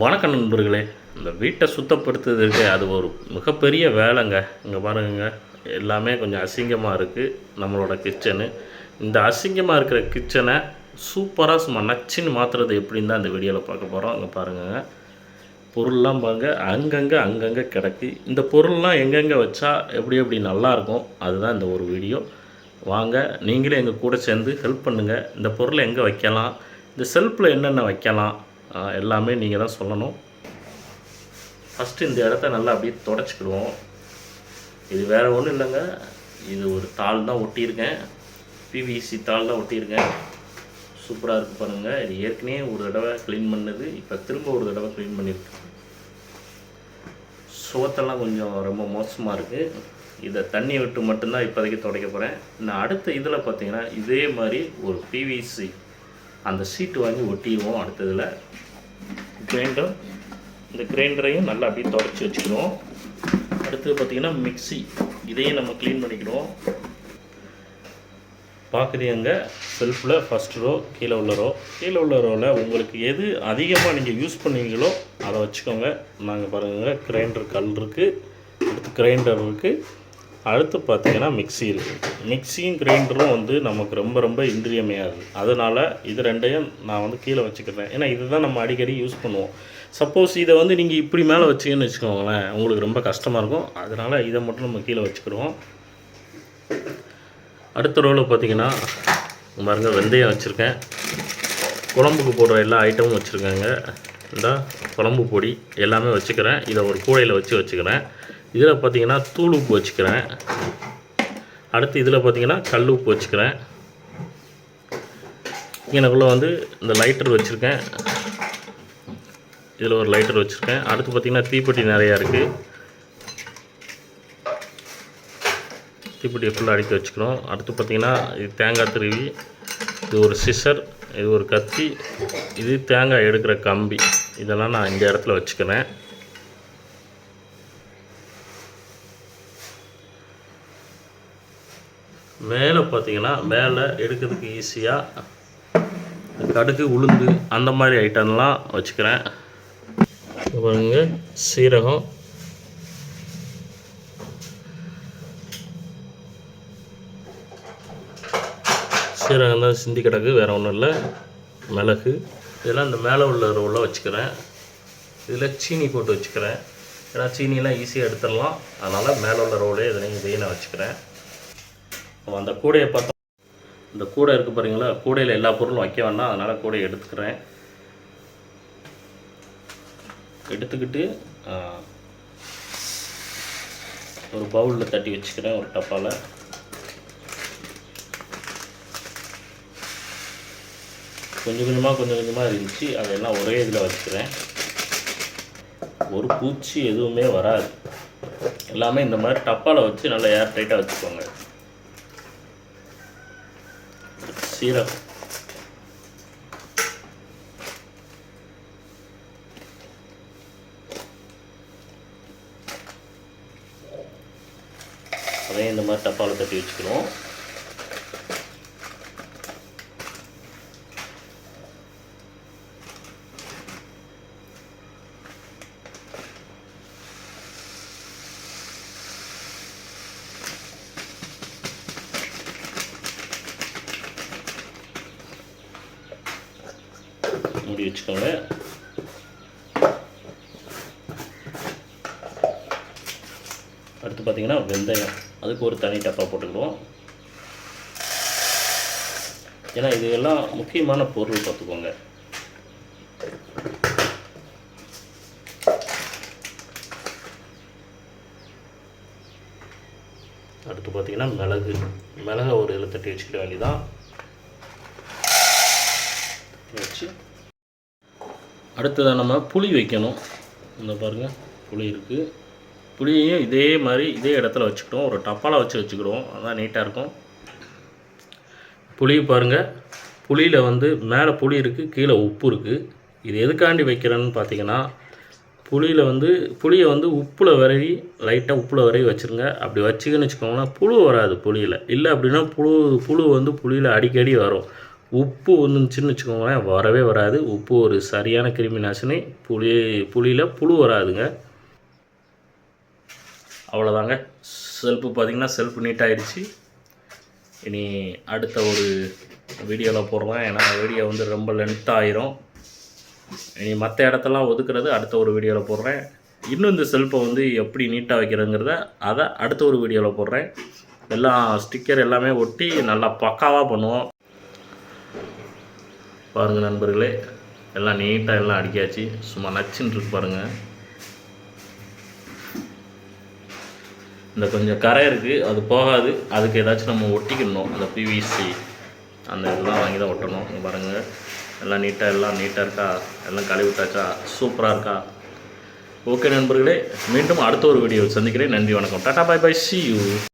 வணக்கம் நண்பர்களே. இந்த வீட்டை சுத்தப்படுத்துறதுக்கு அது ஒரு மிகப்பெரிய வேலைங்க. இங்கே பாருங்க, எல்லாமே கொஞ்சம் அசிங்கமாக இருக்குது நம்மளோட கிச்சனு. இந்த அசிங்கமாக இருக்கிற கிச்சனை சூப்பராக சும்மா நச்சுன்னு மாற்றுறது எப்படின்னு தான் இந்த வீடியோவில் பார்க்க போகிறோம். அங்கே பாருங்க, பொருள்லாம் பாருங்க அங்கங்கே கிடக்கு. இந்த பொருள்லாம் எங்கெங்கே வச்சா எப்படி எப்படி நல்லாயிருக்கும், அதுதான் இந்த ஒரு வீடியோ. வாங்க, நீங்களே எங்கள் கூட சேர்ந்து ஹெல்ப் பண்ணுங்கள். இந்த பொருளை எங்கே வைக்கலாம், இந்த செல்ஃபில் என்னென்ன வைக்கலாம், எல்லாமே நீங்கள் தான் சொல்லணும். ஃபஸ்ட்டு இந்த இடத்த நல்லா அப்படியே தொடச்சிக்கிடுவோம். இது வேறு ஒன்றும் இல்லைங்க, இது ஒரு தாள் தான் ஒட்டியிருக்கேன், பிவிசி தாள் தான் ஒட்டியிருக்கேன். சூப்பராக இருக்குது பாருங்கள். இது ஏற்கனவே ஒரு தடவை க்ளீன் பண்ணது, இப்போ திரும்ப ஒரு தடவை க்ளீன் பண்ணியிருக்கேன். சுவத்தெல்லாம் கொஞ்சம் ரொம்ப மோசமாக இருக்குது. இதை தண்ணி விட்டு மட்டும்தான் இப்போதைக்கு துடைக்க போகிறேன். நான் அடுத்த இதில் பார்த்திங்கன்னா இதே மாதிரி ஒரு பிவிசி அந்த சீட்டு வாங்கி ஒட்டிடுவோம். அடுத்ததில் கிரைண்டர், இந்த கிரைண்டரையும் நல்லா அப்படியே தொடச்சி வச்சுக்கிறோம். அடுத்தது பார்த்திங்கன்னா மிக்சி, இதையும் நம்ம க்ளீன் பண்ணிக்கிறோம். பார்க்குறீங்க செல்ஃபில் ஃபஸ்ட் ரோ, கீழே உள்ள ரோவில் உங்களுக்கு எது அதிகமாக நீங்கள் யூஸ் பண்ணுவீங்களோ அதை வச்சுக்கோங்க. நாங்கள் பாருங்கள், கிரைண்டர் கல் இருக்குது, அடுத்து கிரைண்டர் இருக்குது, அடுத்து பார்த்திங்கன்னா மிக்சி இருக்குது. மிக்சியும் கிரைண்டரும் வந்து நமக்கு ரொம்ப ரொம்ப இன்றியமையாது. அதனால் இது ரெண்டையும் நான் வந்து கீழே வச்சுக்கிறேன். ஏன்னா இதுதான் நம்ம அடிக்கடி யூஸ் பண்ணுவோம். சப்போஸ் இதை வந்து நீங்கள் இப்படி மேலே வச்சிங்கன்னு வச்சுக்கோங்களேன், உங்களுக்கு ரொம்ப கஷ்டமாக இருக்கும். அதனால் இதை மட்டும் நம்ம கீழே வச்சுக்கிறோம். அடுத்த ரோவில் பார்த்திங்கன்னா பாருங்க, வெந்தயம் வச்சுருக்கேன், குழம்புக்கு போடுற எல்லா ஐட்டமும் வச்சுருக்கேங்க. இந்த குழம்பு பொடி எல்லாமே வச்சுக்கிறேன். இதை ஒரு கூடையில் வச்சுக்கிறேன். இதில் பார்த்திங்கன்னா தூள் உப்பு வச்சுக்கிறேன். அடுத்து இதில் பார்த்திங்கன்னா கல் உப்பு வச்சுக்கிறேன். எனக்குள்ளே வந்து இந்த லைட்டர் வச்சுருக்கேன், இதில் ஒரு லைட்டர் வச்சுருக்கேன். அடுத்து பார்த்திங்கன்னா தீப்பெட்டி நிறையா இருக்குது, தீப்பெட்டியை ஃபுல்லாக அடுக்கி வச்சுக்கிறோம். அடுத்து பார்த்திங்கன்னா இது தேங்காய் திருவி, இது ஒரு சிசர், இது ஒரு கத்தி, இது தேங்காய் எடுக்கிற கம்பி, இதெல்லாம் நான் இந்த இடத்துல வச்சுக்கிறேன். மேலே பார்த்திங்கன்னா மேலே எடுக்கிறதுக்கு ஈஸியாக கடுகு, உளுந்து அந்த மாதிரி ஐட்டம்லாம் வச்சுக்கிறேன். பாருங்க, சீரகம், சீரகம் தான் சிந்தி கிடக்கு, வேறு ஒன்றும் இல்லை. மிளகு, இதெல்லாம் இந்த மேலே உள்ள ரோவில் வச்சுக்கிறேன். இதில் சீனி போட்டு வச்சுக்கிறேன், ஏன்னா சீனிலாம் ஈஸியாக எடுத்துடலாம். அதனால் மேலே உள்ள ரோலே இதையும் நான் வச்சுக்கிறேன். அந்த கூடையை பார்த்தோம், இந்த கூடை இருக்குது பாருங்களா, கூடையில் எல்லா பொருளும் வைக்க வேண்டாம், அதனால் கூடையை எடுத்துக்கிறேன். எடுத்துக்கிட்டு ஒரு பவுலில் தட்டி வச்சுக்கிறேன், ஒரு டப்பாவில். கொஞ்சம் கொஞ்சமாக இருந்துச்சு, அதெல்லாம் ஒரே இதில் வச்சுக்கிறேன். ஒரு பூச்சி எதுவுமே வராது. எல்லாமே இந்த மாதிரி டப்பாவில் வச்சு நல்லா ஏர் டைட்டாக வச்சுக்கோங்க. சீரகம், அதையும் இந்த மாதிரி டப்பாவில் தட்டி வச்சுக்கிறோம். மூடி வச்சுக்கோங்க. அடுத்து பார்த்திங்கன்னா வெந்தயம், அதுக்கு ஒரு தனி டப்பா போட்டுக்கிடுவோம். ஏன்னா இது எல்லாம் முக்கியமான பொருள் பார்த்துக்கோங்க. அடுத்து பார்த்திங்கன்னா மிளகை ஒரு இதில் தட்டி வச்சுக்கிற வேண்டியதான். வச்சு அடுத்ததாக நம்ம புளி வைக்கணும். இந்த பாருங்கள், புளி இருக்குது. புளியையும் இதே மாதிரி இதே இடத்துல வச்சுக்கிட்டோம், ஒரு டப்பாவில் வச்சுக்கிறோம், அதான் நீட்டாக இருக்கும். புளி பாருங்கள், புளியில் வந்து மேலே புளி இருக்குது, கீழே உப்பு இருக்குது. இது எதுக்காண்டி வைக்கிறேன்னு பார்த்தீங்கன்னா, புளியை வந்து உப்பில் விரவி லைட்டாக உப்பில் விரவி வச்சுருங்க. அப்படி வச்சுக்கன்னு வச்சுக்கோங்கன்னா புழு வராது புளியில். இல்லை அப்படின்னா புழு வந்து புளியில் அடிக்கடி வரும். உப்பு வந்துச்சுன்னு வச்சுக்கோங்களேன், வரவே வராது. உப்பு ஒரு சரியான கிருமி நாசினி. புளியில் புழு வராதுங்க. அவ்வளோதாங்க. செல்ஃபு பார்த்திங்கன்னா செல்ஃபு நீட்டாகிடுச்சு. இனி அடுத்த ஒரு வீடியோவில் போடுறேன். ஏன்னா வீடியோ வந்து ரொம்ப லென்த்தாக ஆயிரும். இனி மற்ற இடத்தெல்லாம் ஒதுக்குறது அடுத்த ஒரு வீடியோவில் போடுறேன். இன்னும் இந்த செல்ஃபை வந்து எப்படி நீட்டாக வைக்கிறதுங்கிறத அதை அடுத்த ஒரு வீடியோவில் போடுறேன். எல்லாம் ஸ்டிக்கர் எல்லாமே ஒட்டி நல்லா பக்காவாக பண்ணுவோம். பாருங்கள் நண்பர்களே, எல்லாம் நீட்டாக எல்லாம் அடிக்காச்சு. சும்மா நச்சுன்னு இருக்கு பாருங்கள். இந்த கொஞ்சம் கரை இருக்குது, அது போகாது. அதுக்கு ஏதாச்சும் நம்ம ஒட்டிக்கணும். அந்த பிவிசி அந்த இதெல்லாம் வாங்கி தான் ஒட்டணும். பாருங்கள், எல்லாம் நீட்டாக இருக்கா? எல்லாம் கழுவி விட்டாச்சா? சூப்பராக இருக்கா? ஓகே நண்பர்களே, மீண்டும் அடுத்த ஒரு வீடியோ சந்திக்கிறேன். நன்றி, வணக்கம், tata, bye bye, see you.